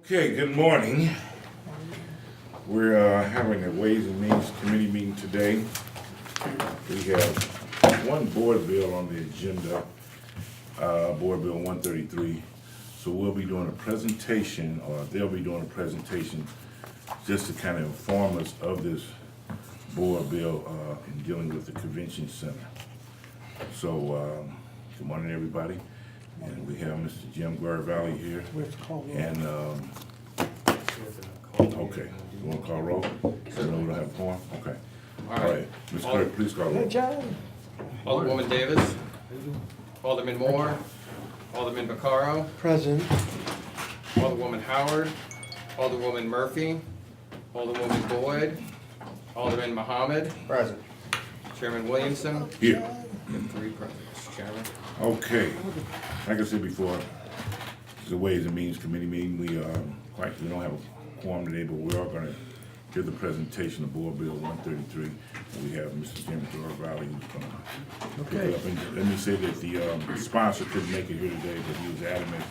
Okay, good morning. We're having a Ways and Means Committee meeting today. We have one board bill on the agenda, Board Bill 133. So we'll be doing a presentation, or they'll be doing a presentation just to kind of inform us of this board bill in dealing with the convention center. So, good morning, everybody. And we have Mr. Jim Valley here. We have to call roll. And, okay, you want to call roll? So we don't have a quorum? Okay. All right, Ms. Clerk, please call Hey, roll. John. Alderwoman Davis. Alderman Moore. Alderman Vaccaro. Present. Alderwoman Howard. Alderwoman Murphy. Alderwoman Boyd. Alderman Muhammad. Present. Chairman Williamson. Here. And 3 present, Mr. Chairman. Okay, like I said before, it's a Ways and Means Committee meeting. We don't have a quorum today, but we are going to give the presentation of Board Bill 133. And we have Mr. Jim Valley who's going to pick it up. And let me say that the sponsor couldn't make it here today, but he was adamant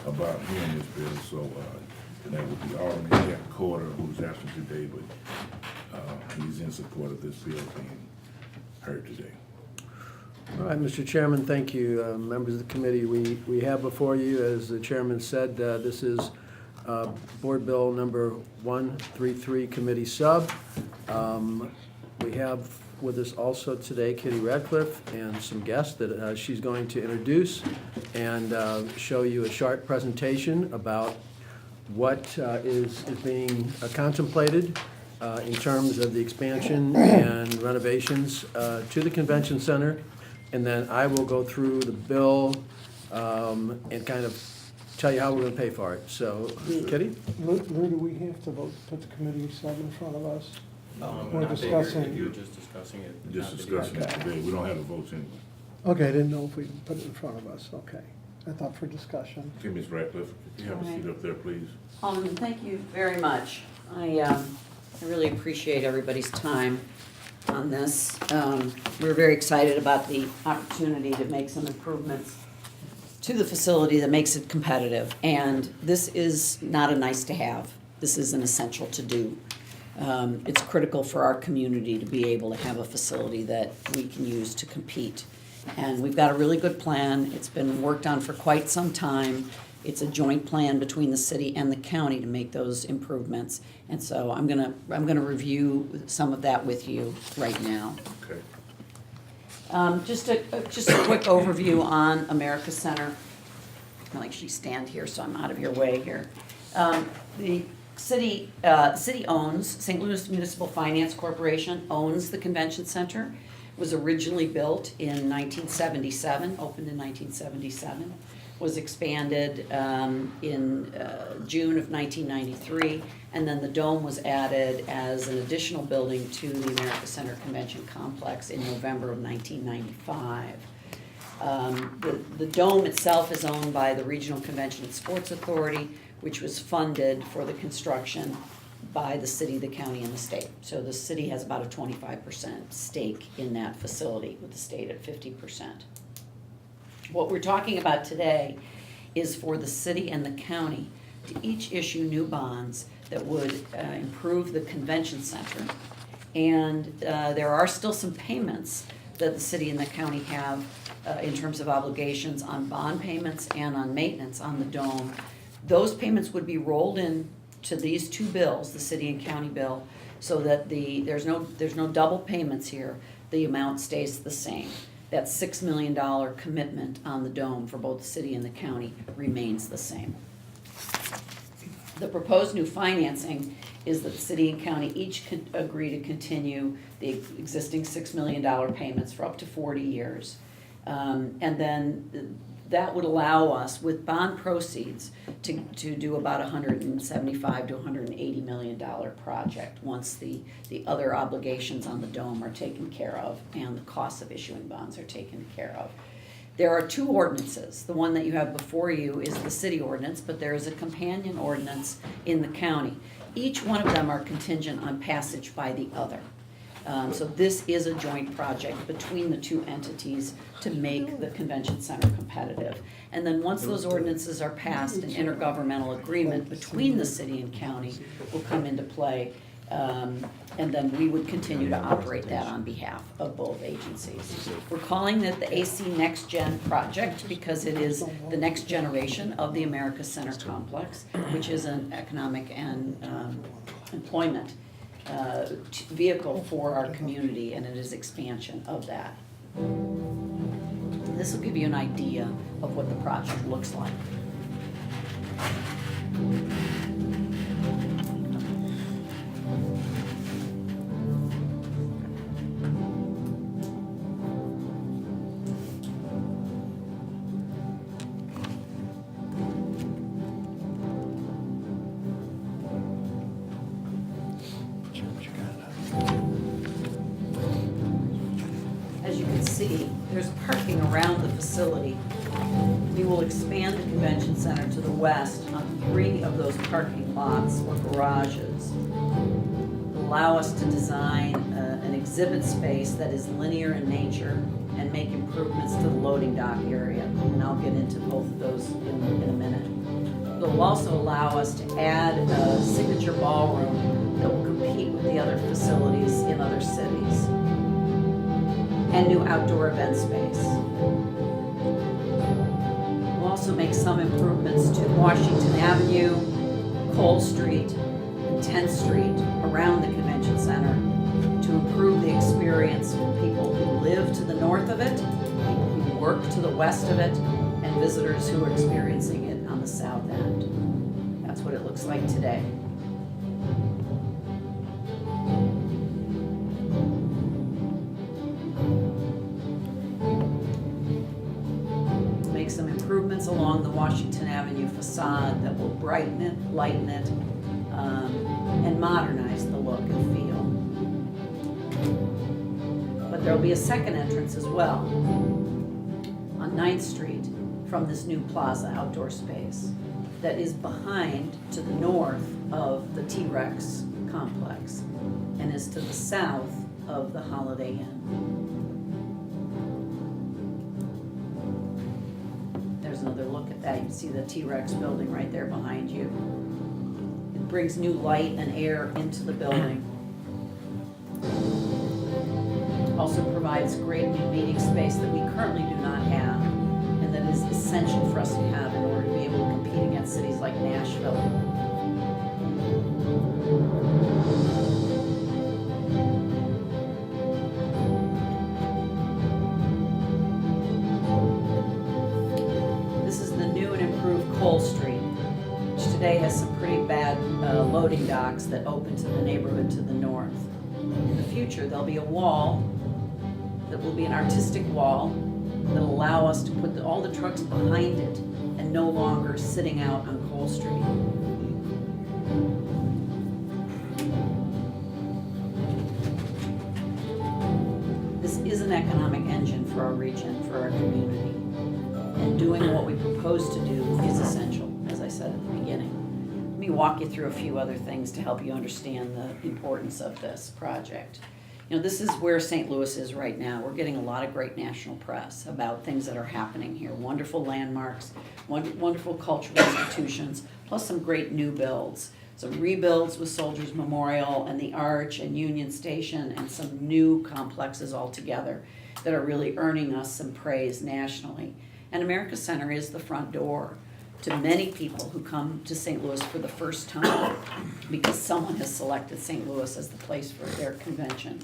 about hearing this bill. So that would be Alderman Jack Carter, who's absent today, but he's in support of this bill being heard today. All right, Mr. Chairman, thank you. Members of the committee, we have before you, as the chairman said, this is Board Bill number 133, Committee Sub. We have with us also today Kitty Radcliffe and some guests that she's going to introduce and show you a short presentation about what is being contemplated in terms of the expansion and renovations to the convention center. And then I will go through the bill and kind of tell you how we're going to pay for it. So, Kitty? Where do we have to vote to put the committee sub in front of us? We're Not bigger, discussing- You're just discussing it. Just not discussing it Okay. today. We don't have the votes anyway. Okay, I didn't know if we put it in front of us, okay. I thought for discussion. Okay, Ms. Radcliffe, if you have a seat up there, please. Thank you very much. I really appreciate everybody's time on this. We're very excited about the opportunity to make some improvements to the facility that makes it competitive. And this is not a nice to have. This is an essential to do. It's critical for our community to be able to have a facility that we can use to compete. And we've got a really good plan. It's been worked on for quite some time. It's a joint plan between the city and the county to make those improvements. And so I'm gonna review some of that with you right now. Okay. Just a quick overview on America Center. I like she stand here, so I'm out of your way here. The city owns, St. Louis Municipal Finance Corporation owns the convention center. It was originally built in 1977, opened in 1977. Was expanded in June of 1993, and then the dome was added as an additional building to the America Center Convention Complex in November of 1995. The dome itself is owned by the Regional Convention and Sports Authority, which was funded for the construction by the city, the county, and the state. So the city has about a 25% stake in that facility, with the state at 50%. What we're talking about today is for the city and the county to each issue new bonds that would improve the convention center. And there are still some payments that the city and the county have in terms of obligations on bond payments and on maintenance on the dome. Those payments would be rolled in to these two bills, the city and county bill, so that there's no double payments here. The amount stays the same. That $6 million commitment on the dome for both the city and the county remains the same. The proposed new financing is that the city and county each agree to continue the existing $6 million payments for up to 40 years. And then that would allow us, with bond proceeds, to do about $175 to $180 million project once the other obligations on the dome are taken care of and the costs of issuing bonds are taken care of. There are two ordinances. The one that you have before you is the city ordinance, but there is a companion ordinance in the county. Each one of them are contingent on passage by the other. So this is a joint project between the two entities to make the convention center competitive. And then once those ordinances are passed, an intergovernmental agreement between the city and county will come into play. And then we would continue to operate that on behalf of both agencies. We're calling it the AC Next Gen project because it is the next generation of the America Center complex, which is an economic and employment vehicle for our community, and it is expansion of that. This will give you an idea of what the project looks like. As you can see, there's parking around the facility. We will expand the convention center to the west on 3 of those parking lots or garages. Allow us to design an exhibit space that is linear in nature and make improvements to the loading dock area. And I'll get into both of those in a minute. It will also allow us to add a signature ballroom that will compete with the other facilities in other cities, and new outdoor event space. We'll also make some improvements to Washington Avenue, Cole Street, and 10th Street around the convention center to improve the experience for people who live to the north of it, people who work to the west of it, and visitors who are experiencing it on the south end. That's what it looks like today. Make some improvements along the Washington Avenue facade that will brighten it, lighten it, and modernize the look and feel. But there'll be a second entrance as well on 9th Street from this new plaza outdoor space that is behind to the north of the T-Rex complex and is to the south of the Holiday Inn. There's another look at that. You can see the T-Rex building right there behind you. It brings new light and air into the building. Also provides great new meeting space that we currently do not have and that is essential for us to have in order to be able to compete against cities like Nashville. This is the new and improved Cole Street, which today has some pretty bad loading docks that open to the neighborhood to the north. In the future, there'll be a wall that will be an artistic wall that'll allow us to put all the trucks behind it and no longer sitting out on Cole Street. This is an economic engine for our region, for our community. And doing what we propose to do is essential, as I said at the beginning. Let me walk you through a few other things to help you understand the importance of this project. You know, this is where St. Louis is right now. We're getting a lot of great national press about things that are happening here. Wonderful landmarks, wonderful cultural institutions, plus some great new builds. Some rebuilds with Soldiers Memorial and the Arch and Union Station and some new complexes altogether that are really earning us some praise nationally. And America Center is the front door to many people who come to St. Louis for the first time because someone has selected St. Louis as the place for their convention.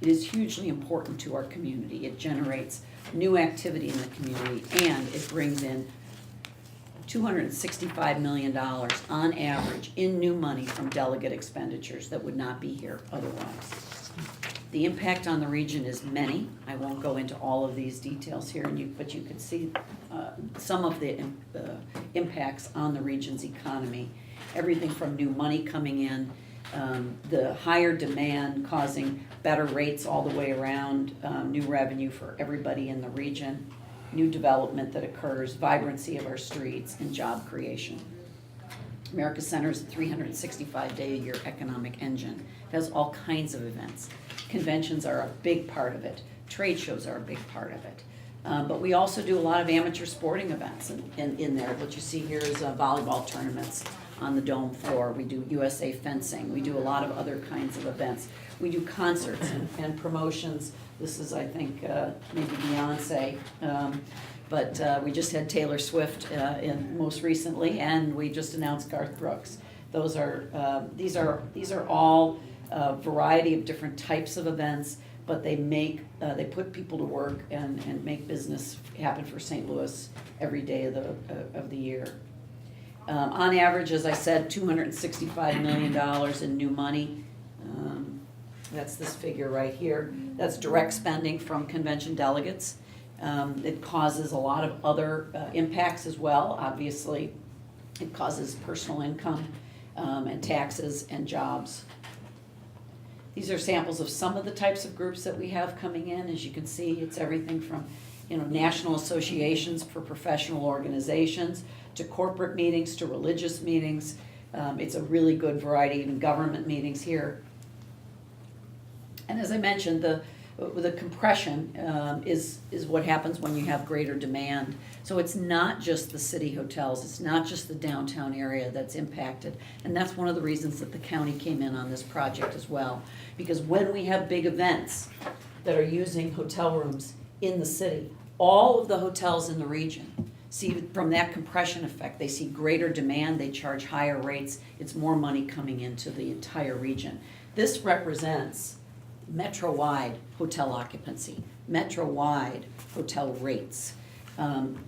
It is hugely important to our community. It generates new activity in the community and it brings in $265 million on average in new money from delegate expenditures that would not be here otherwise. The impact on the region is many. I won't go into all of these details here, but you can see some of the impacts on the region's economy. Everything from new money coming in, the higher demand causing better rates all the way around, new revenue for everybody in the region, new development that occurs, vibrancy of our streets, and job creation. America Center is a 365-day-a-year economic engine. It has all kinds of events. conventions are a big part of it. Trade shows are a big part of it. But we also do a lot of amateur sporting events in there. What you see here is volleyball tournaments on the dome floor. We do USA fencing. We do a lot of other kinds of events. We do concerts and promotions. This is, I think, maybe Beyonce. But we just had Taylor Swift most recently, and we just announced Garth Brooks. These are all a variety of different types of events, but they put people to work and make business happen for St. Louis every day of the year. On average, as I said, $265 million in new money. That's this figure right here. That's direct spending from convention delegates. It causes a lot of other impacts as well. Obviously, it causes personal income and taxes and jobs. These are samples of some of the types of groups that we have coming in. As you can see, it's everything from national associations for professional organizations to corporate meetings to religious meetings. It's a really good variety, even government meetings here. And as I mentioned, the compression is what happens when you have greater demand. So it's not just the city hotels, it's not just the downtown area that's impacted. And that's one of the reasons that the county came in on this project as well. Because when we have big events that are using hotel rooms in the city, all of the hotels in the region see from that compression effect, they see greater demand, they charge higher rates, it's more money coming into the entire region. This represents metro-wide hotel occupancy, metro-wide hotel rates.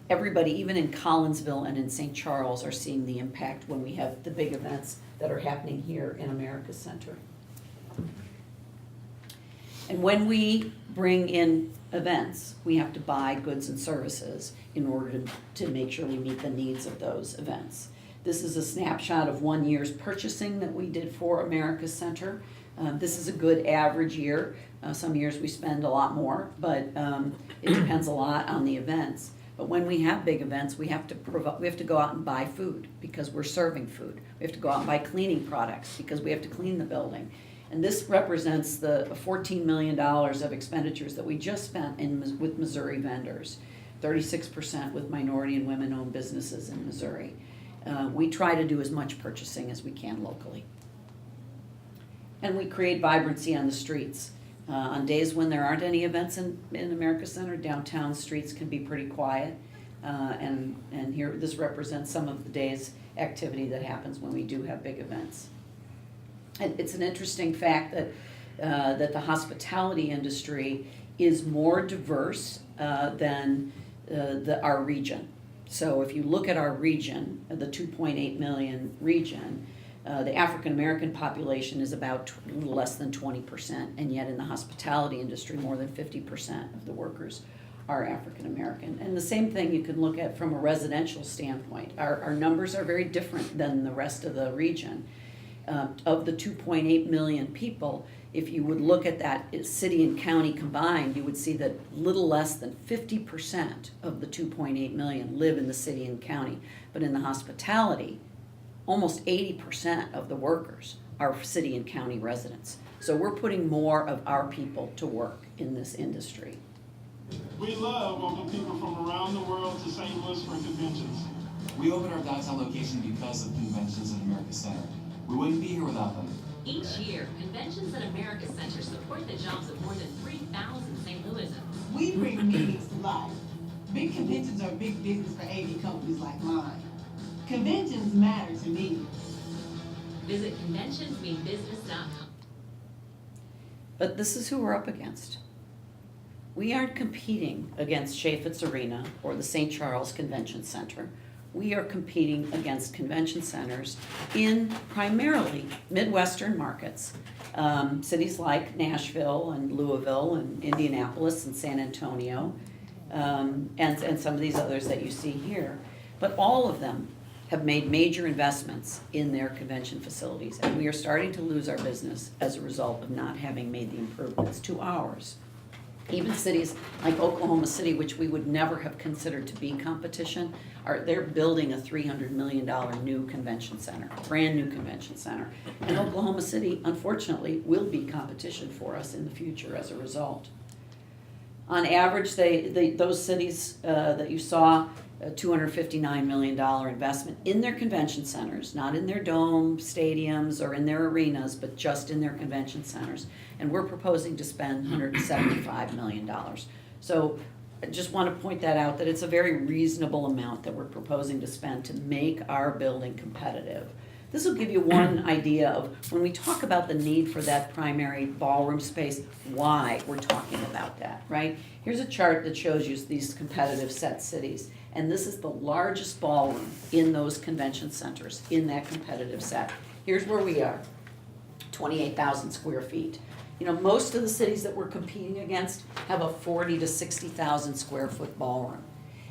Everybody, even in Collinsville and in St. Charles, are seeing the impact when we have the big events that are happening here in America's Center. And when we bring in events, we have to buy goods and services in order to make sure we meet the needs of those events. This is a snapshot of 1 year's purchasing that we did for America's Center. This is a good average year. Some years we spend a lot more, but it depends a lot on the events. But when we have big events, we have to go out and buy food because we're serving food. We have to go out and buy cleaning products because we have to clean the building. And this represents the $14 million of expenditures that we just spent with Missouri vendors, 36% with minority and women-owned businesses in Missouri. We try to do as much purchasing as we can locally. And we create vibrancy on the streets. On days when there aren't any events in America Center, downtown streets can be pretty quiet. And here, this represents some of the day's activity that happens when we do have big events. And it's an interesting fact that the hospitality industry is more diverse than our region. So if you look at our region, the 2.8 million region, the African American population is about a little less than 20%, and yet in the hospitality industry, more than 50% of the workers are African American. And the same thing you can look at from a residential standpoint. Our numbers are very different than the rest of the region. Of the 2.8 million people, if you would look at that city and county combined, you would see that little less than 50% of the 2.8 million live in the city and county. But in the hospitality, almost 80% of the workers are city and county residents. So we're putting more of our people to work in this industry. We love welcoming people from around the world to St. Louis for conventions. We opened our downtown location because of conventions at America Center. We wouldn't be here without them. Each year, conventions at America Center support the jobs of more than 3,000 St. Louisans. We bring meetings to life. Big conventions are big business for AV companies like mine. Conventions matter to me. Visit conventionsmeanbusiness.com. But this is who we're up against. We aren't competing against Chaffetz Arena or the St. Charles Convention Center. We are competing against convention centers in primarily Midwestern markets, cities like Nashville and Louisville and Indianapolis and San Antonio, and some of these others that you see here. But all of them have made major investments in their convention facilities, and we are starting to lose our business as a result of not having made the improvements to ours. Even cities like Oklahoma City, which we would never have considered to be competition, they're building a $300 million new convention center, brand new convention center. And Oklahoma City, unfortunately, will be competition for us in the future as a result. On average, those cities that you saw, a $259 million investment in their convention centers, not in their dome stadiums or in their arenas, but just in their convention centers. And we're proposing to spend $175 million. So I just want to point that out, that it's a very reasonable amount that we're proposing to spend to make our building competitive. This will give you one idea of, when we talk about the need for that primary ballroom space, why we're talking about that, right? Here's a chart that shows you these competitive set cities. And this is the largest ballroom in those convention centers, in that competitive set. Here's where we are, 28,000 square feet. You know, most of the cities that we're competing against have a 40 to 60,000 square foot ballroom.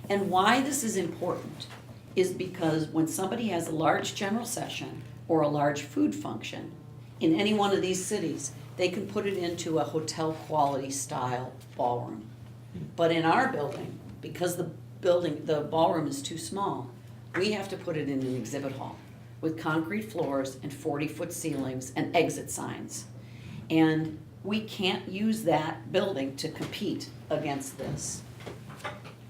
And why this is important is because when somebody has a large general session or a large food function in any one of these cities, they can put it into a hotel quality style ballroom. But in our building, because the ballroom is too small, we have to put it in an exhibit hall with concrete floors and 40-foot ceilings and exit signs. And we can't use that building to compete against this.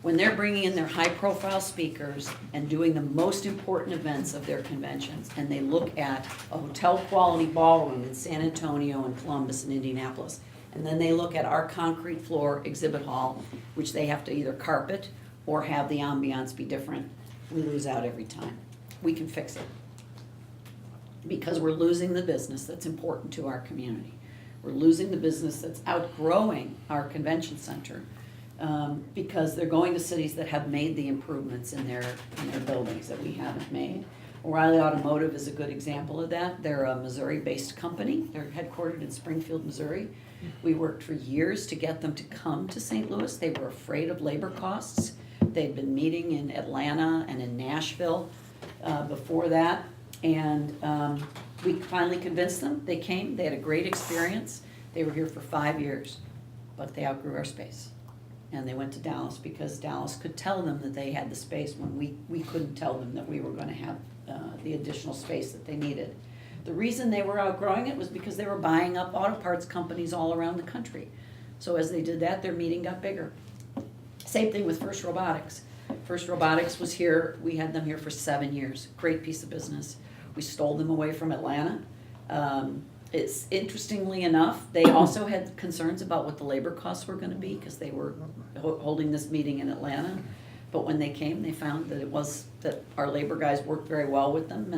When they're bringing in their high-profile speakers and doing the most important events of their conventions, and they look at a hotel-quality ballroom in San Antonio and Columbus and Indianapolis, and then they look at our concrete floor exhibit hall, which they have to either carpet or have the ambiance be different, we lose out every time. We can fix it. Because we're losing the business that's important to our community. We're losing the business that's outgrowing our convention center because they're going to cities that have made the improvements in their buildings that we haven't made. O'Reilly Automotive is a good example of that. They're a Missouri-based company. They're headquartered in Springfield, Missouri. We worked for years to get them to come to St. Louis. They were afraid of labor costs. They'd been meeting in Atlanta and in Nashville before that. And we finally convinced them. They came. They had a great experience. They were here for 5 years, but they outgrew our space. And they went to Dallas because Dallas could tell them that they had the space when we couldn't tell them that we were going to have the additional space that they needed. The reason they were outgrowing it was because they were buying up auto parts companies all around the country. So as they did that, their meeting got bigger. Same thing with First Robotics. First Robotics was here. We had them here for 7 years. Great piece of business. We stole them away from Atlanta. It's interestingly enough, they also had concerns about what the labor costs were going to be because they were holding this meeting in Atlanta. But when they came, they found that our labor guys worked very well with them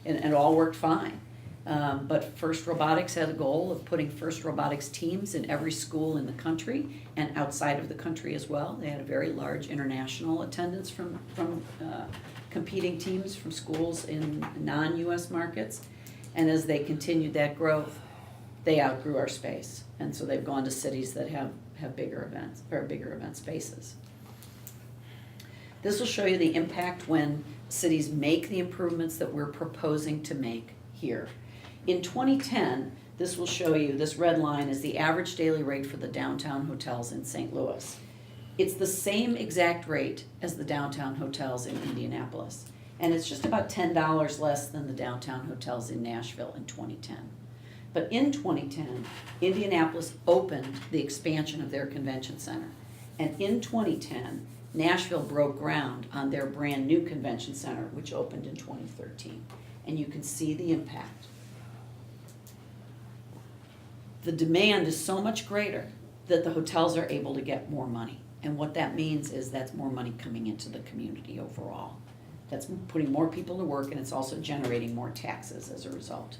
and it all worked fine. But First Robotics had a goal of putting First Robotics teams in every school in the country and outside of the country as well. They had a very large international attendance from competing teams from schools in non-US markets. And as they continued that growth, they outgrew our space. And so they've gone to cities that have bigger events, or bigger event spaces. This will show you the impact when cities make the improvements that we're proposing to make here. In 2010, this will show you, this red line is the average daily rate for the downtown hotels in St. Louis. It's the same exact rate as the downtown hotels in Indianapolis. And it's just about $10 less than the downtown hotels in Nashville in 2010. But in 2010, Indianapolis opened the expansion of their convention center. And in 2010, Nashville broke ground on their brand new convention center, which opened in 2013. And you can see the impact. The demand is so much greater that the hotels are able to get more money. And what that means is that's more money coming into the community overall. That's putting more people to work, and it's also generating more taxes as a result.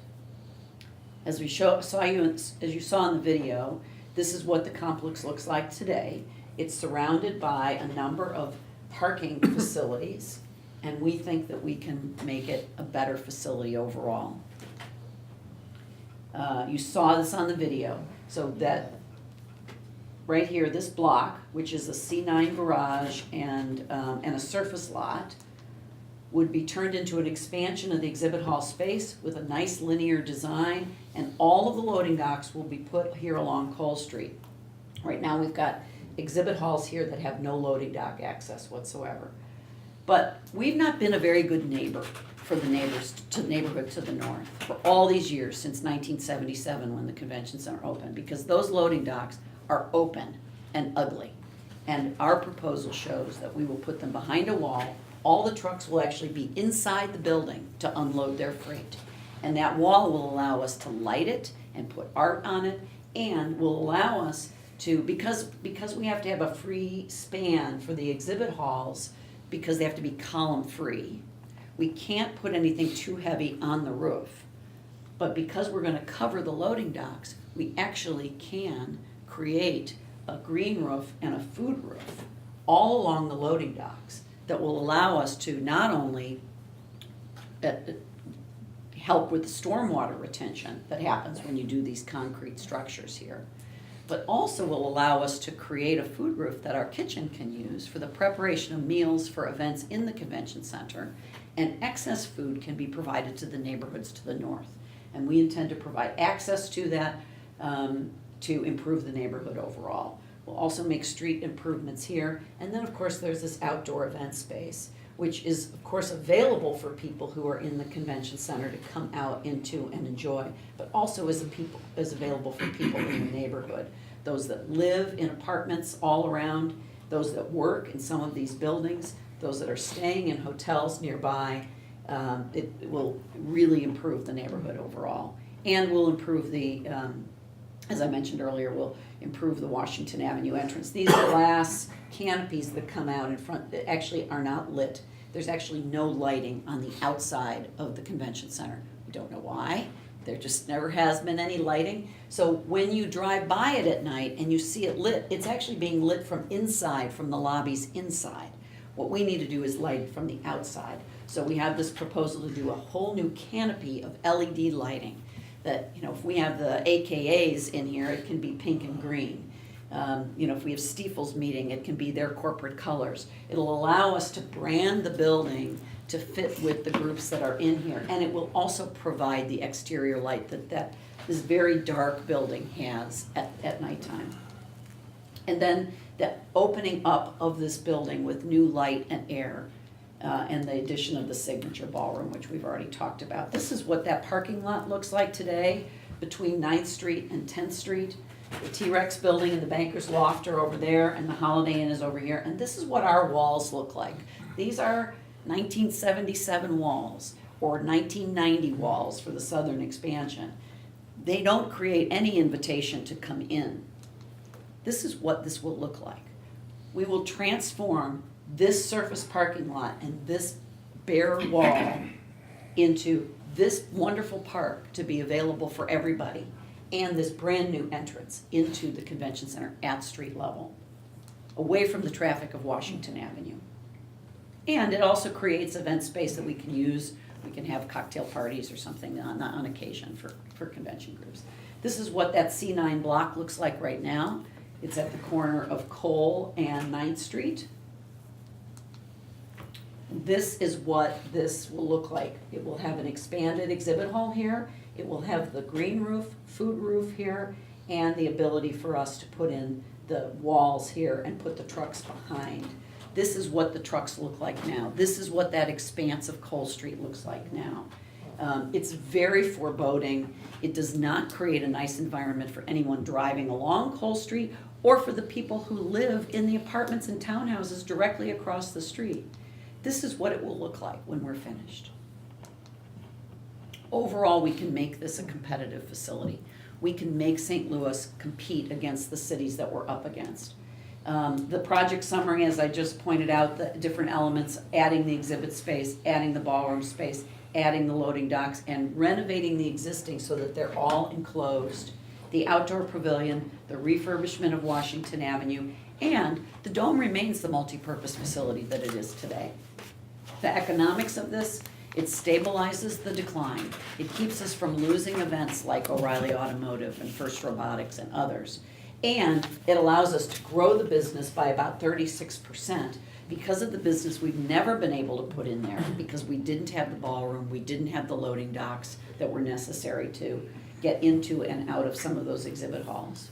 As you saw in the video, this is what the complex looks like today. It's surrounded by a number of parking facilities, and we think that we can make it a better facility overall. You saw this on the video, so that right here, this block, which is a C9 garage and a surface lot, would be turned into an expansion of the exhibit hall space with a nice linear design, and all of the loading docks will be put here along Cole Street. Right now, we've got exhibit halls here that have no loading dock access whatsoever. But we've not been a very good neighbor for the neighborhood to the north for all these years, since 1977 when the convention center opened, because those loading docks are open and ugly. And our proposal shows that we will put them behind a wall. All the trucks will actually be inside the building to unload their freight. And that wall will allow us to light it and put art on it, and will allow us to, because we have to have a free span for the exhibit halls, because they have to be column free, we can't put anything too heavy on the roof. But because we're gonna cover the loading docks, we actually can create a green roof and a food roof all along the loading docks that will allow us to not only help with the stormwater retention that happens when you do these concrete structures here, but also will allow us to create a food roof that our kitchen can use for the preparation of meals for events in the convention center, and excess food can be provided to the neighborhoods to the north. And we intend to provide access to that to improve the neighborhood overall. We'll also make street improvements here, and then of course there's this outdoor event space, which is of course available for people who are in the convention center to come out into and enjoy, but also is available for people in the neighborhood. Those that live in apartments all around, those that work in some of these buildings, those that are staying in hotels nearby. It will really improve the neighborhood overall, and will improve the, as I mentioned earlier, will improve the Washington Avenue entrance. These glass canopies that come out in front that actually are not lit. There's actually no lighting on the outside of the convention center. We don't know why. There just never has been any lighting. So when you drive by it at night and you see it lit, it's actually being lit from inside, from the lobbies inside. What we need to do is light it from the outside. So we have this proposal to do a whole new canopy of LED lighting that, you know, if we have the AKAs in here, it can be pink and green. You know, if we have Stiefel's meeting, it can be their corporate colors. It'll allow us to brand the building to fit with the groups that are in here. And it will also provide the exterior light that this very dark building has at nighttime. And then the opening up of this building with new light and air, and the addition of the signature ballroom, which we've already talked about. This is what that parking lot looks like today between 9th Street and 10th Street. The T-Rex building and the Banker's Loft are over there, and the Holiday Inn is over here. And this is what our walls look like. These are 1977 walls, or 1990 walls for the southern expansion. They don't create any invitation to come in. This is what this will look like. We will transform this surface parking lot and this bare wall into this wonderful park to be available for everybody, and this brand new entrance into the convention center at street level, away from the traffic of Washington Avenue. And it also creates event space that we can use. We can have cocktail parties or something on occasion for convention groups. This is what that C9 block looks like right now. It's at the corner of Cole and 9th Street. This is what this will look like. It will have an expanded exhibit hall here. It will have the green roof, food roof here, and the ability for us to put in the walls here and put the trucks behind. This is what the trucks look like now. This is what that expanse of Cole Street looks like now. It's very foreboding. It does not create a nice environment for anyone driving along Cole Street or for the people who live in the apartments and townhouses directly across the street. This is what it will look like when we're finished. Overall, we can make this a competitive facility. We can make St. Louis compete against the cities that we're up against. The project summary, as I just pointed out, the different elements, adding the exhibit space, adding the ballroom space, adding the loading docks, and renovating the existing so that they're all enclosed. The outdoor pavilion, the refurbishment of Washington Avenue, and the dome remains the multi-purpose facility that it is today. The economics of this, it stabilizes the decline. It keeps us from losing events like O'Reilly Automotive and First Robotics and others. And it allows us to grow the business by about 36% because of the business we've never been able to put in there, because we didn't have the ballroom, we didn't have the loading docks that were necessary to get into and out of some of those exhibit halls.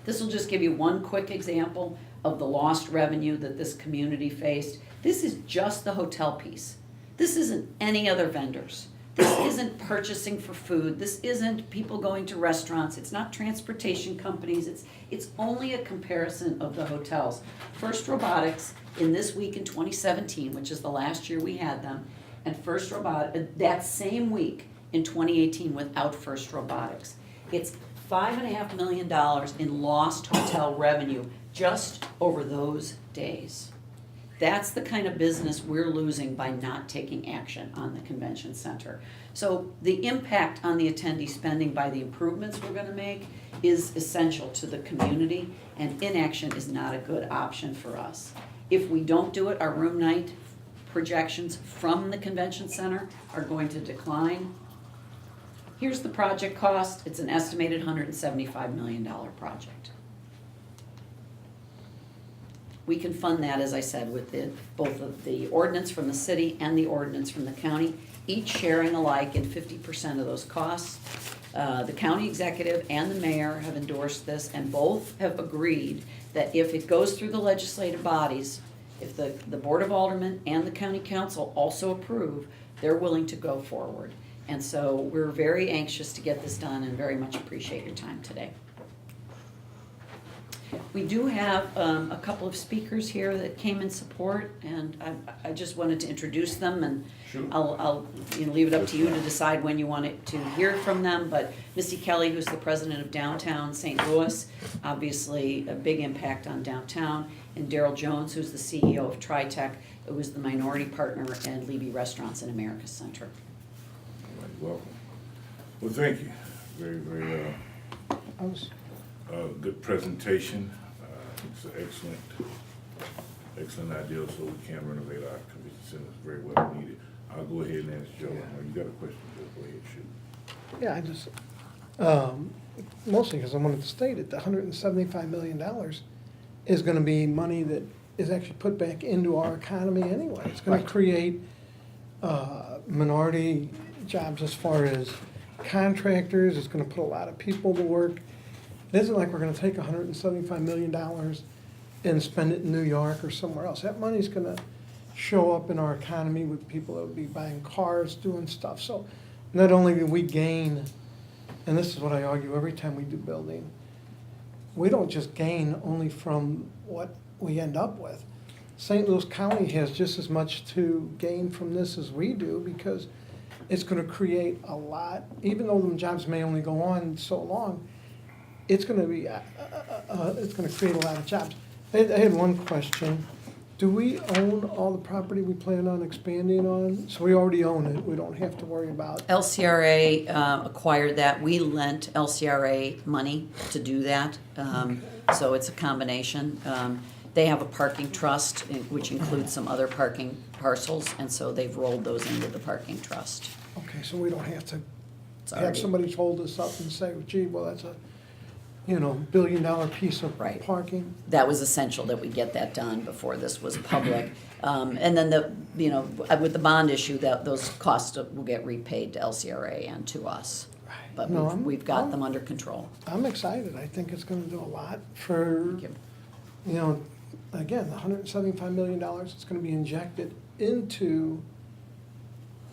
This will just give you one quick example of the lost revenue that this community faced. This is just the hotel piece. This isn't any other vendors. This isn't purchasing for food. This isn't people going to restaurants. It's not transportation companies. It's only a comparison of the hotels. First Robotics in this week in 2017, which is the last year we had them, and First Robotics that same week in 2018 without First Robotics. It's $5.5 million in lost hotel revenue just over those days. That's the kind of business we're losing by not taking action on the convention center. So the impact on the attendee spending by the improvements we're gonna make is essential to the community, and inaction is not a good option for us. If we don't do it, our room night projections from the convention center are going to decline. Here's the project cost. It's an estimated $175 million project. We can fund that, as I said, with both of the ordinance from the city and the ordinance from the county, each sharing alike in 50% of those costs. The county executive and the mayor have endorsed this, and both have agreed that if it goes through the legislative bodies, if the Board of Aldermen and the county council also approve, they're willing to go forward. And so we're very anxious to get this done and very much appreciate your time today. We do have a couple of speakers here that came in support, and I just wanted to introduce them, and Sure. I'll leave it up to you to decide when you want it to hear from them. But Misty Kelly, who's the president of Downtown St. Louis, obviously a big impact on downtown, and Daryl Jones, who's the CEO of TriTech, who is the minority partner at Levy Restaurants in America Center. All right, welcome. Well, thank you. Very, very I was, good presentation. It's an excellent idea, so we can renovate our convention center. It's very well needed. I'll go ahead and ask Joe. You got a question, Joe? Go ahead, shoot. yeah, I just, mostly because I wanted to state it, the $175 million is gonna be money that is actually put back into our economy anyway. It's gonna Right. create, minority jobs as far as contractors, it's gonna put a lot of people to work. It isn't like we're gonna take $175 million and spend it in New York or somewhere else. That money's gonna show up in our economy with people that would be buying cars, doing stuff. So not only do we gain, and this is what I argue every time we do building, we don't just gain only from what we end up with. St. Louis County has just as much to gain from this as we do, because it's gonna create a lot, even though them jobs may only go on so long, it's gonna be, it's gonna create a lot of jobs. I had one question. Do we own all the property we plan on expanding on? So we already own it, we don't have to worry about, LCRA acquired that. We lent LCRA money to do that. So it's a combination. They have a parking trust, which includes some other parking parcels, and so they've rolled those into the parking trust. okay, so we don't have to It's have already- somebody hold us up and say, gee, well, that's a, billion-dollar piece of Right. parking. That was essential that we get that done before this was public. And then with the bond issue, that those costs will get repaid to LCRA and to us. But No, I'm- we've got them under control. I'm excited, I think it's gonna do a lot for, Thank you. Again, $175 million, it's gonna be injected into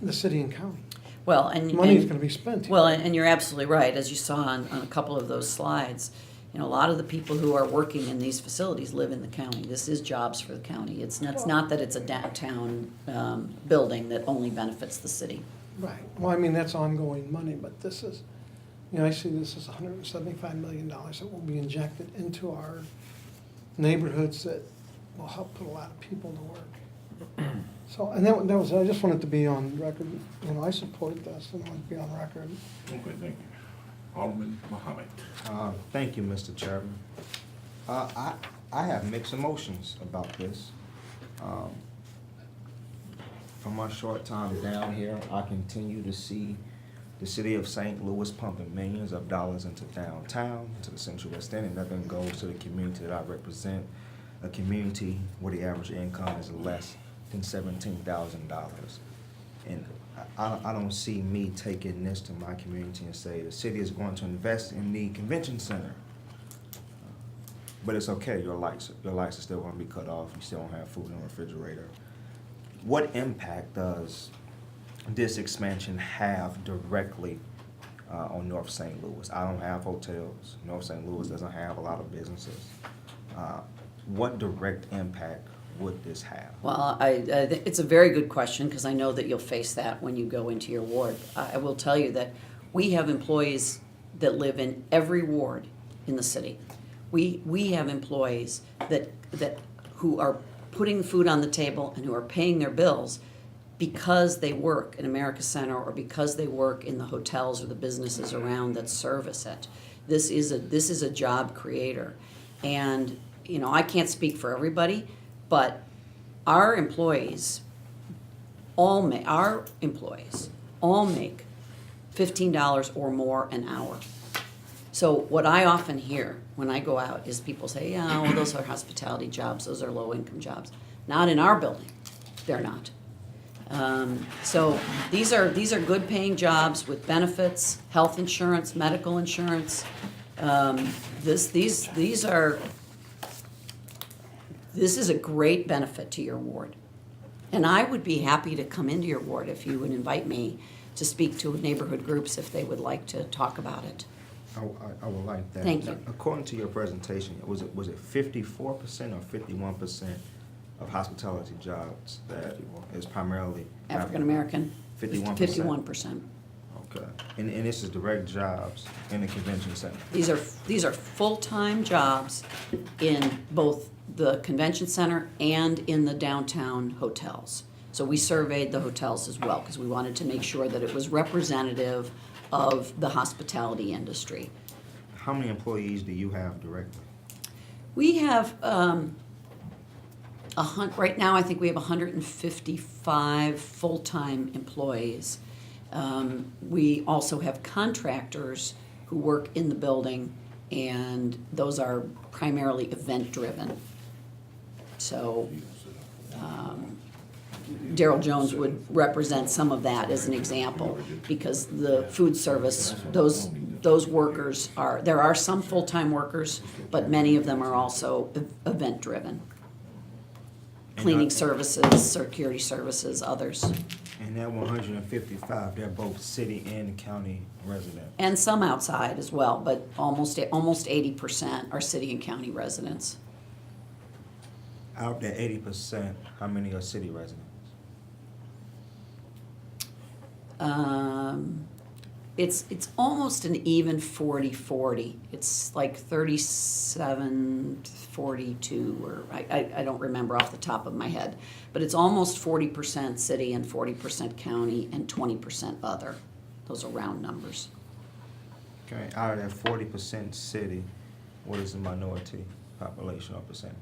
the city and county. Well, and. Money's and- gonna be spent here. Well, and you're absolutely right, as you saw on a couple of those slides. A lot of the people who are working in these facilities live in the county. This is jobs for the county. It's not that it's a downtown building that only benefits the city. Right, well, I mean, that's ongoing money, but this is, I see this as $175 million that will be injected into our neighborhoods that will help put a lot of people to work. So, and that was, I just wanted to be on record, I support this, and I want to be on record. Okay, thank you. Alderman Muhammad. Thank you, Mr. Chairman. I have mixed emotions about this. From my short time down here, I continue to see the city of St. Louis pumping millions of dollars into downtown, into the Central West End, and nothing goes to the community that I represent, a community where the average income is less than $17,000. And I don't see me taking this to my community and say the city is going to invest in the convention center. but it's okay, your lights are still gonna be cut off, you still don't have food in the refrigerator. What impact does this expansion have directly on North St. Louis? I don't have hotels, North St. Louis doesn't have a lot of businesses. What direct impact would this have? Well, it's a very good question, because I know that you'll face that when you go into your ward. I will tell you that we have employees that live in every ward in the city. We have employees who are putting food on the table and who are paying their bills because they work in America Center or because they work in the hotels or the businesses around that service it. This is a job creator. And, you know, I can't speak for everybody, but our employees all make $15 or more an hour. So what I often hear when I go out is people say, yeah, well, those are hospitality jobs, those are low-income jobs. Not in our building, they're not. So these are good paying jobs with benefits, health insurance, medical insurance. This is a great benefit to your ward. And I would be happy to come into your ward if you would invite me to speak to neighborhood groups if they would like to talk about it. I would like that. Thank you. Now, according to your presentation, was it 54% or 51% of hospitality jobs that is primarily African American. 51%? 51%. Okay. And this is direct jobs in the convention center? These are full-time jobs in both the convention center and in the downtown hotels. So we surveyed the hotels as well, because we wanted to make sure that it was representative of the hospitality industry. How many employees do you have directly? We have, right now I think we have 155 full-time employees. We also have contractors who work in the building, and those are primarily event-driven. So, Daryl Jones would represent some of that as an example, because the food service, those workers there are some full-time workers, but many of them are also event-driven. Cleaning services, security services, others. And that 155, they're both city and county residents? And some outside as well, but almost 80% are city and county residents. Out of that 80%, how many are city residents? It's almost an even 40-40. It's like 37-42, or I don't remember off the top of my head. But it's almost 40% city and 40% county and 20% other. Those are round numbers. Okay, out of that 40% city, what is the minority population or percentage?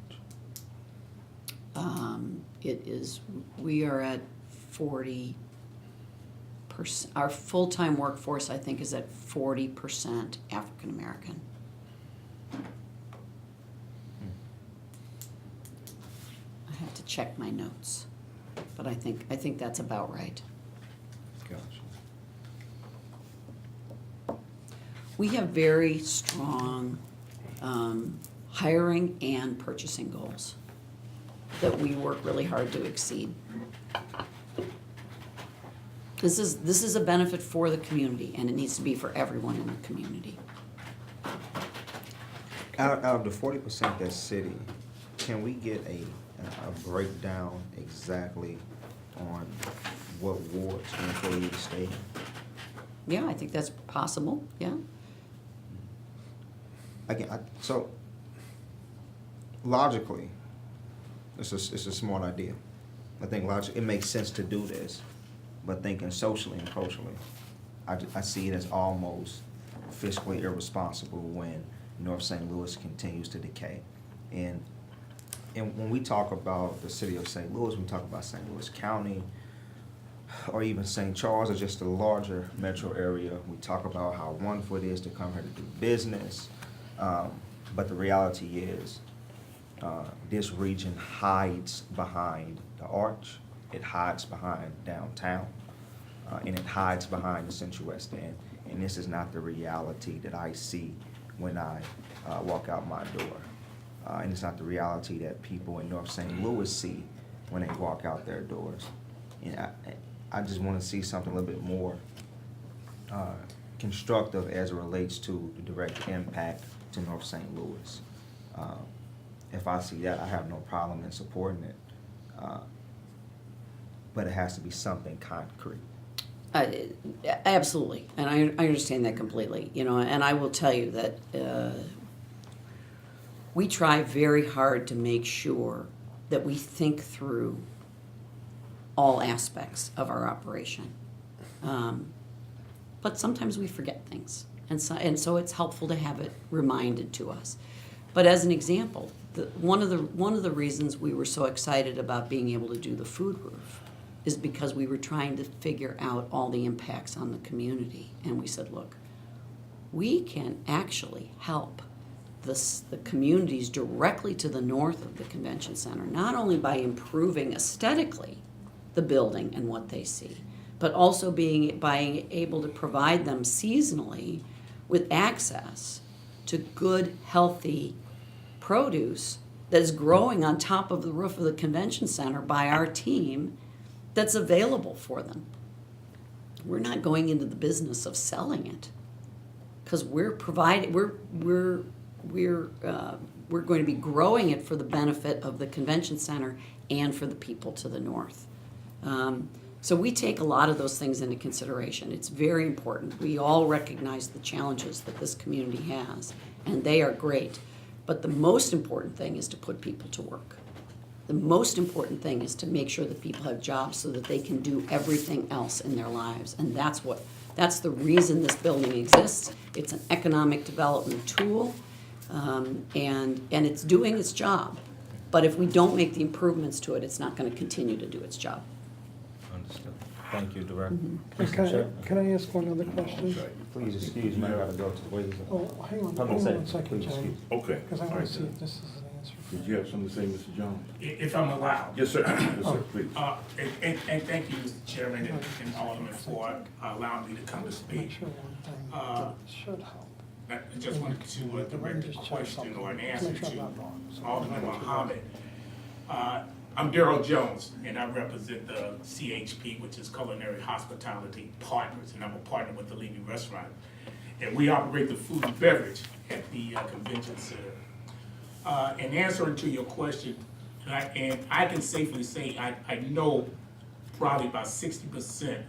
We are at 40%. Our full-time workforce, I think, is at 40% African American. I have to check my notes, but I think that's about right. Gotcha. We have very strong hiring and purchasing goals that we work really hard to exceed. This is a benefit for the community, and it needs to be for everyone in the community. Out of the 40% that's city, can we get a breakdown exactly on what wards the employees stay in? Yeah, I think that's possible, yeah. So logically, it's a smart idea. I think logically it makes sense to do this, but thinking socially and culturally, I see it as almost fiscally irresponsible when North St. Louis continues to decay. And when we talk about the city of St. Louis, we talk about St. Louis County, or even St. Charles, or just a larger metro area. We talk about how wonderful it is to come here to do business, but the reality is this region hides behind the Arch, it hides behind downtown, and it hides behind the Central West End. And this is not the reality that I see when I walk out my door. and it's not the reality that people in North St. Louis see when they walk out their doors. And I just want to see something a little bit more constructive as it relates to the direct impact to North St. Louis. If I see that, I have no problem in supporting it. But it has to be something concrete. Absolutely, and I understand that completely, you know, and I will tell you that we try very hard to make sure that we think through all aspects of our operation. But sometimes we forget things, and so it's helpful to have it reminded to us. But as an example, one of the reasons we were so excited about being able to do the food roof is because we were trying to figure out all the impacts on the community. And we said, look, we can actually help the communities directly to the north of the convention center, not only by improving aesthetically the building and what they see, but also by able to provide them seasonally with access to good, healthy produce that is growing on top of the roof of the convention center by our team that's available for them. We're not going into the business of selling it because we're going to be growing it for the benefit of the convention center and for the people to the north. So we take a lot of those things into consideration. It's very important. We all recognize the challenges that this community has, and they are great. But the most important thing is to put people to work. The most important thing is to make sure that people have jobs so that they can do everything else in their lives. And that's the reason this building exists. It's an economic development tool, and it's doing its job. But if we don't make the improvements to it, it's not going to continue to do its job. Understood. Thank you, Director. Can I ask one other question? Please excuse me, I gotta go to the ways. Oh, hang on Public one safety, second, please John, excuse. Okay. because I All want right, to see then. if this is an answer. Did you have something to say, Mr. Jones? If I'm allowed. Yes, sir. Yes, sir, please. And thank you, Mr. Chairman and Alderman, for allowing me to come to Make speak. sure one thing Uh, that should help. I just wanted to direct a question or an answer to Alderman Muhammad. I'm Darrell Jones, and I represent the CHP, which is Culinary Hospitality Partners, and I'm a partner with the Levy Restaurant. And we operate the food and beverage at the convention center. In answering to your question, and I can safely say I know probably about 60%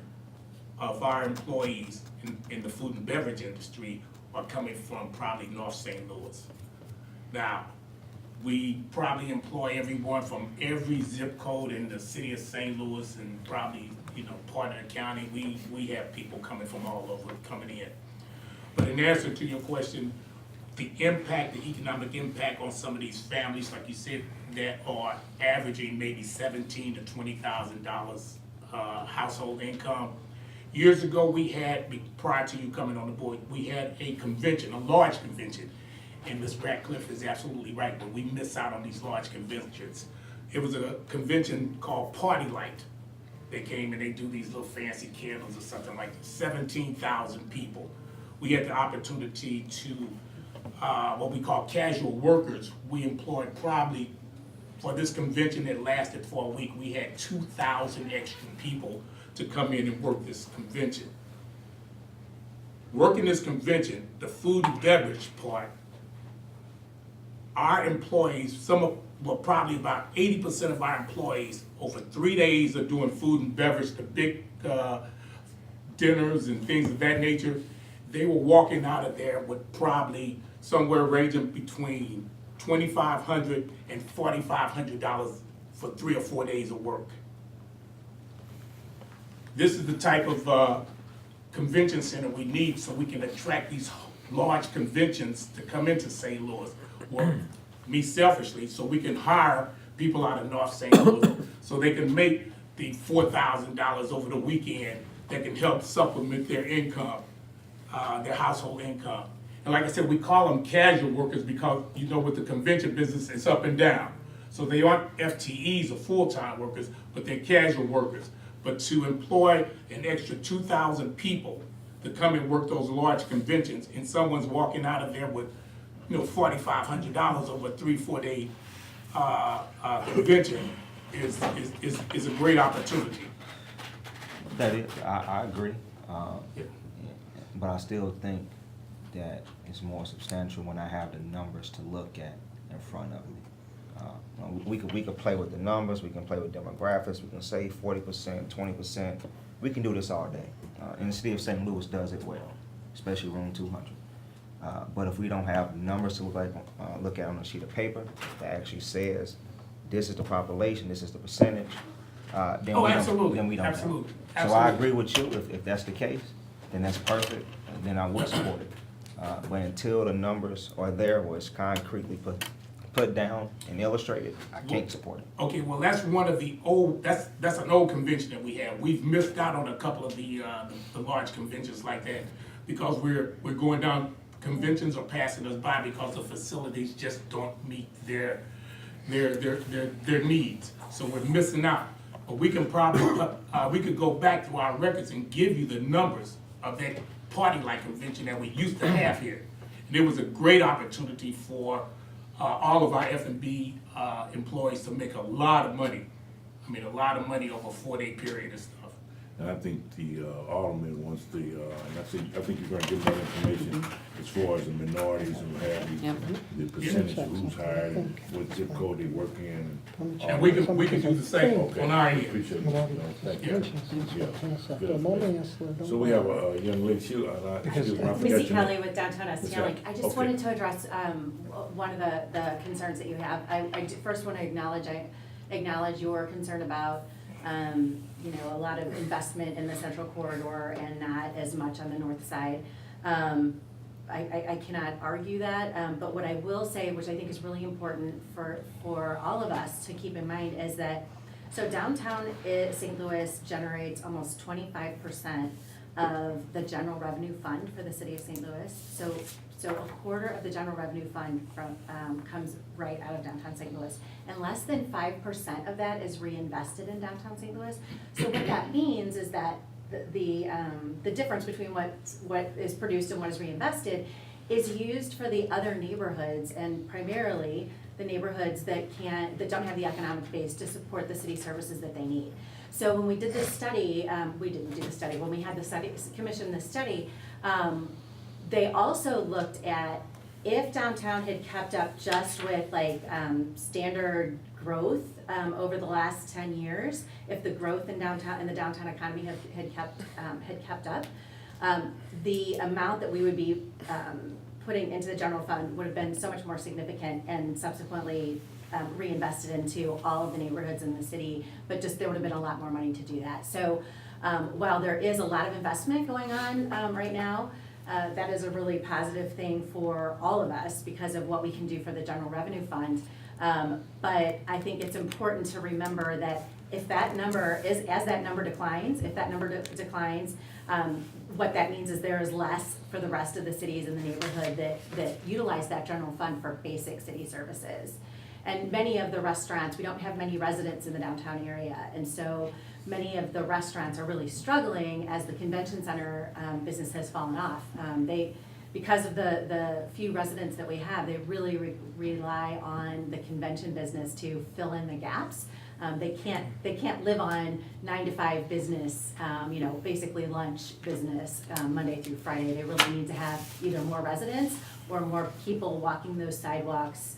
of our employees in the food and beverage industry are coming from probably North St. Louis. Now, we probably employ everyone from every zip code in the city of St. Louis and probably, part of the county. We have people coming from all over coming in. But in answer to your question, the economic impact on some of these families, like you said, that are averaging maybe $17,000 to $20,000 household income. Years ago, prior to you coming on the board, we had a convention, a large convention. And Ms. Ratcliffe is absolutely right, but we miss out on these large conventions. It was a convention called Party Light. They came and they do these little fancy candles or something like 17,000 people. We had the opportunity to, what we call casual workers. We employed probably, for this convention that lasted for a week, we had 2,000 extra people to come in and work this convention. Working this convention, the food and beverage part, our employees, probably about 80% of our employees over 3 days are doing food and beverage, the big dinners and things of that nature. They were walking out of there with probably somewhere ranging between $2,500 and $4,500 for 3 or 4 days of work. This is the type of convention center we need so we can attract these large conventions to come into St. Louis. Well, me selfishly, so we can hire people out of North St. Louis so they can make the $4,000 over the weekend that can help supplement their income, their household income. And like I said, we call them casual workers because, with the convention business, it's up and down. So they aren't FTEs or full-time workers, but they're casual workers. But to employ an extra 2,000 people to come and work those large conventions, and someone's walking out of there with $4,500 over a 3-4 day convention is a great opportunity. That is, I agree. Yeah. But I still think that it's more substantial when I have the numbers to look at in front of me. We could play with the numbers, we can play with demographics, we can say 40%, 20%. We can do this all day. And the city of St. Louis does it well, especially room 200. But if we don't have numbers to look at on a sheet of paper that actually says, this is the population, this is the percentage, then Absolutely. then we don't know. Absolutely. So I Absolutely. agree with you, if that's the case, then that's perfect, and then I would support it. But until the numbers are there, where it's concretely put down and illustrated, I can't support it. Okay, well, that's one of the old, that's an old convention that we have. We've missed out on a couple of the large conventions like that because we're going down, conventions are passing us by because the facilities just don't meet their needs. So we're missing out. But we can probably, we could go back to our records and give you the numbers of that party-like convention that we used to have here. And it was a great opportunity for all of our F&B employees to make a lot of money. I mean, a lot of money over a 4-day period and stuff. And I think the alderman wants the, and I think you're gonna give that information as far as the minorities who have Yep. the percentage of who's hired, and what zip code they work in. And we can do the same on our end. Appreciate it. Minority No, thank you. conventions, Yeah. so Good the moment information. I asked her, So we have a young lady, she, excuse me, I forgot Missy your name. Kelly with Downtown Miss Escalink. Kelly. I just Okay. wanted to address one of the concerns that you have. I first want to acknowledge your concern about a lot of investment in the central corridor and not as much on the north side. I cannot argue that, but what I will say, which I think is really important for all of us to keep in mind, is that so downtown St. Louis generates almost 25% of the general revenue fund for the city of St. Louis. So a quarter of the general revenue fund comes right out of downtown St. Louis. And less than 5% of that is reinvested in downtown St. Louis. So what that means is that the difference between what is produced and what is reinvested is used for the other neighborhoods, and primarily the neighborhoods that don't have the economic base to support the city services that they need. So when we did this study, we didn't do the study, when we had the study, commissioned this study, they also looked at if downtown had kept up just with standard growth over the last 10 years, if the growth in the downtown economy had kept up, the amount that we would be putting into the general fund would have been so much more significant and subsequently reinvested into all of the neighborhoods in the city, but just there would have been a lot more money to do that. So while there is a lot of investment going on right now, that is a really positive thing for all of us because of what we can do for the general revenue fund. But I think it's important to remember that if that number declines, what that means is there is less for the rest of the cities in the neighborhood that utilize that general fund for basic city services. And many of the restaurants, we don't have many residents in the downtown area, and so many of the restaurants are really struggling as the convention center business has fallen off. Because of the few residents that we have, they really rely on the convention business to fill in the gaps. They can't live on 9 to 5 business, basically lunch business, Monday through Friday. They really need to have either more residents or more people walking those sidewalks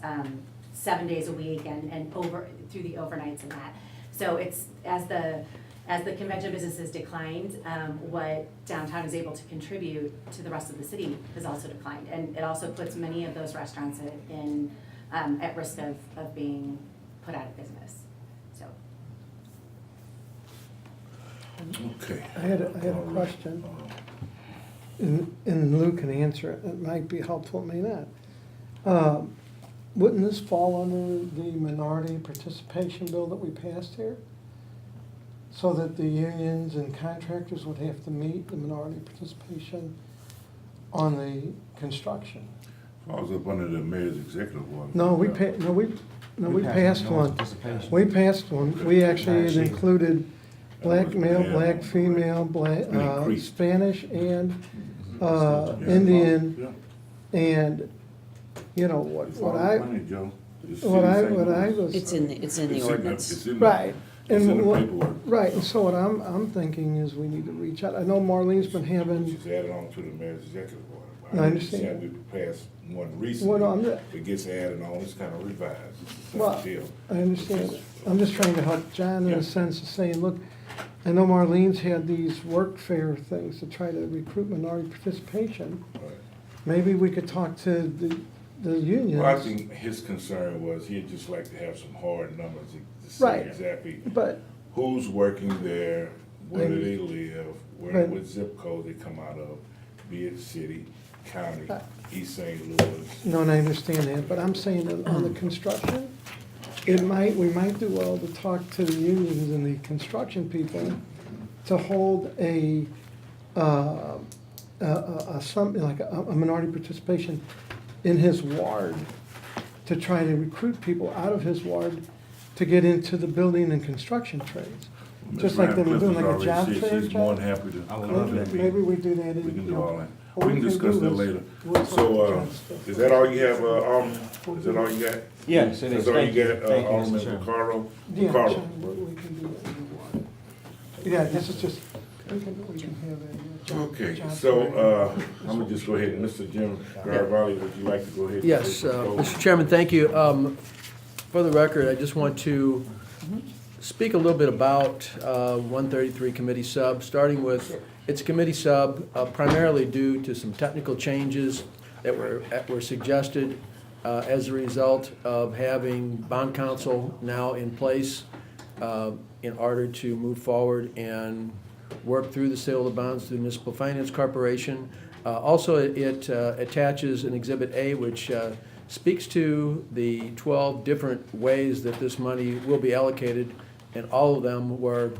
7 days a week and over through the overnights and that. So it's as the convention business has declined, what downtown is able to contribute to the rest of the city has also declined, and it also puts many of those restaurants at risk of being put out of business. So. Okay. I had a question, and Lou can answer it. It might be helpful, it may not. Wouldn't this fall under the minority participation bill that we passed here? So that the unions and contractors would have to meet the minority participation on the construction? Falls up under the mayor's executive order. No, we passed one. Participation. We passed one. We actually had included black male, black female, increased. Spanish and Indian, and you know, what It's all I, money, Joe. It's what city I, St. what I Louis. was. It's in the It's in the- ordinance. it's in the- Right. It's in And the what, paperwork. right, and so what I'm thinking is we need to reach out. I know Marlene's been having, She's added on to the mayor's executive order. I understand. Yeah, we passed one Well, recently. no, I'm not- It gets added on, it's kind of revised. It's the well, same deal. I understand. I'm just trying to help John in Yeah. a sense of saying, look, I know Marlene's had these work fair things to try to recruit minority participation. Right. Maybe we could talk to the unions. Well, I think his concern was he'd just like to have some hard numbers to see Right. exactly But, who's working there, where do Right. they live, Right. what zip code they come out of, be it city, county, Uh, East St. Louis. no, and I understand that, but I'm saying that on the construction, we might do well to talk to the unions and the construction people to hold something like a minority participation in his ward to try to recruit people out of his ward to get into the building and construction trades. Just like they were doing like a job fair. She's more than happy to I would come love to the that. meeting. Maybe we do that. We can you do know, all that. what We can discuss do that is later. we'll talk So, to John stuff. is that all you have, is that all you got? Yes, it is. That's all you Thank you. got, Thank you, Mr. Alderman Chairman. Vaccaro? Yeah, Vaccaro. John, we can do that if you want. Yeah, this is just, we can have a. John- Okay, John so, Ferry. I'm gonna just go ahead, and Mr. Jim Garibaldi, would you like to go ahead? and Yes, take control? Mr. Chairman, thank you. For the record, I just want to speak a little bit about 133 committee sub, starting with, it's a committee sub primarily due to some technical changes that were suggested as a result of having bond counsel now in place in order to move forward and work through the sale of the bonds to the Municipal Finance Corporation. Also, it attaches an Exhibit A, which speaks to the 12 different ways that this money will be allocated, and all of them were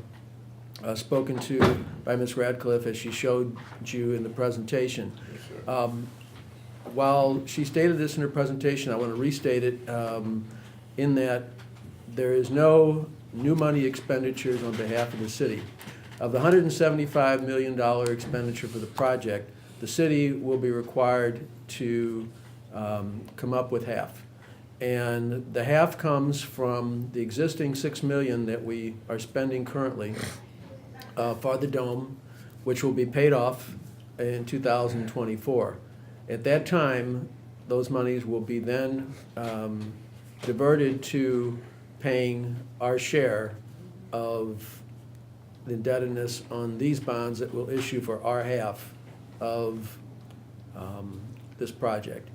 spoken to by Ms. Radcliffe as she showed you in the presentation. While she stated this in her presentation, I want to restate it in that there is no new money expenditures on behalf of the city. Of the $175 million expenditure for the project, the city will be required to come up with half. And the half comes from the existing $6 million that we are spending currently for the dome, which will be paid off in 2024. At that time, those monies will be then diverted to paying our share of the indebtedness on these bonds that we'll issue for our half of this project.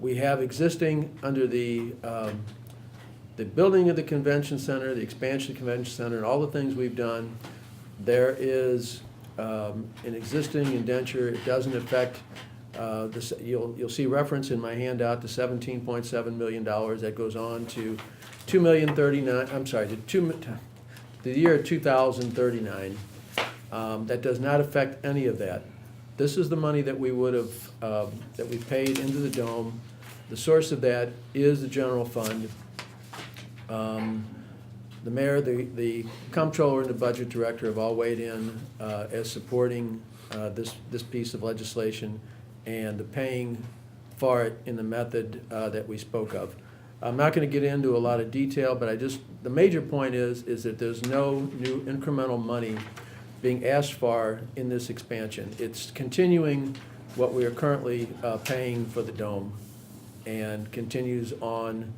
We have existing under the building of the convention center, the expansion of the convention center, and all the things we've done. There is an existing indenture. It doesn't affect you'll see reference in my handout to $17.7 million that goes on to the year 2039. That does not affect any of that. This is the money that we would have, that we paid into the dome. The source of that is the general fund. The mayor, the comptroller, and the budget director have all weighed in as supporting this piece of legislation and the paying for it in the method that we spoke of. I'm not going to get into a lot of detail, but the major point is that there's no new incremental money being asked for in this expansion. It's continuing what we are currently paying for the dome and continues on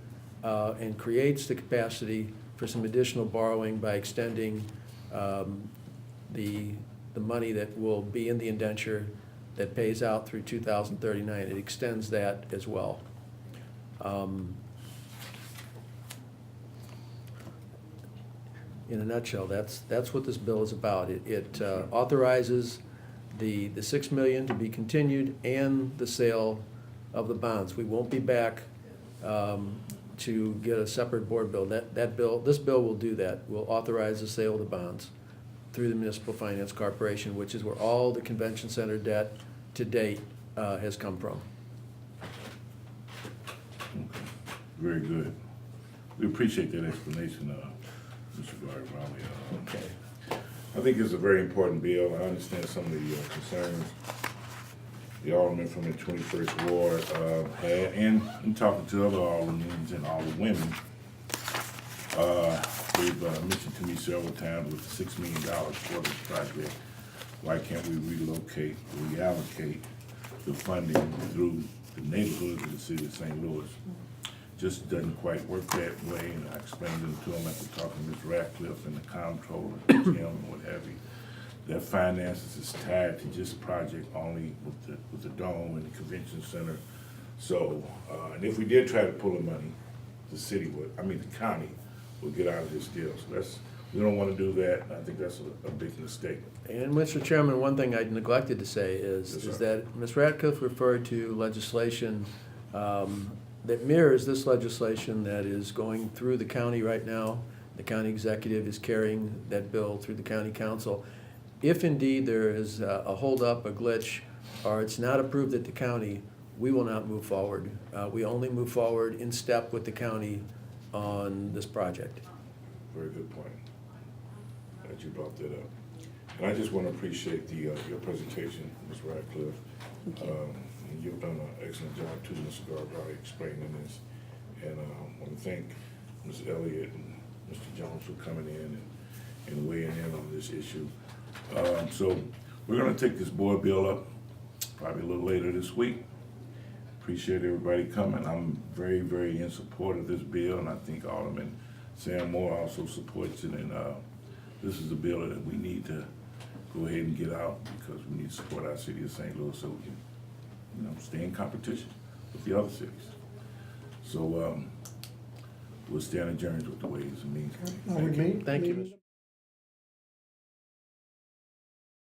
and creates the capacity for some additional borrowing by extending the money that will be in the indenture that pays out through 2039. It extends that as well. In a nutshell, that's what this bill is about. It authorizes the $6 million to be continued and the sale of the bonds. We won't be back to get a separate board bill. This bill will do that. Will authorize the sale of the bonds through the Municipal Finance Corporation, which is where all the convention center debt to date has come from. Very good. We appreciate that explanation, Mr. Garibaldi. Okay. I think it's a very important bill. I understand some of the concerns the alderman from the 21st Ward had, and in talking to other aldermen and all the women, they've mentioned to me several times with $6 million for this project, why can't we relocate, reallocate the funding through the neighborhoods of the city of St. Louis? Just doesn't quite work that way, and I explained them to them after talking to Ms. Ratcliffe and the comptroller, Jim, and what have you. Their finances is tied to just project only with the dome and the convention center. So, and if we did try to pull the money, the county would get out of this deal. So we don't want to do that. I think that's a big mistake. And Mr. Chairman, one thing I neglected to say is that Ms. Ratcliffe referred to legislation that mirrors this legislation that is going through the county right now. The county executive is carrying that bill through the county council. If indeed there is a holdup, a glitch, or it's not approved at the county, we will not move forward. We only move forward in step with the county on this project. Very good point that you brought that up. And I just want to appreciate your presentation, Ms. Ratcliffe. And you've done an excellent job too, Mr. Gargari, explaining this. And I want to thank Ms. Elliott and Mr. Jones for coming in and weighing in on this issue. So we're going to take this board bill up probably a little later this week. Appreciate everybody coming. I'm very, very in support of this bill, and I think Alderman Sam Moore also supports it. And this is a bill that we need to go ahead and get out because we need to support our city of St. Louis so we can, stay in competition with the other cities. So we'll stand adjourned with the Ways and Means. Thank you. Thank you, Mr.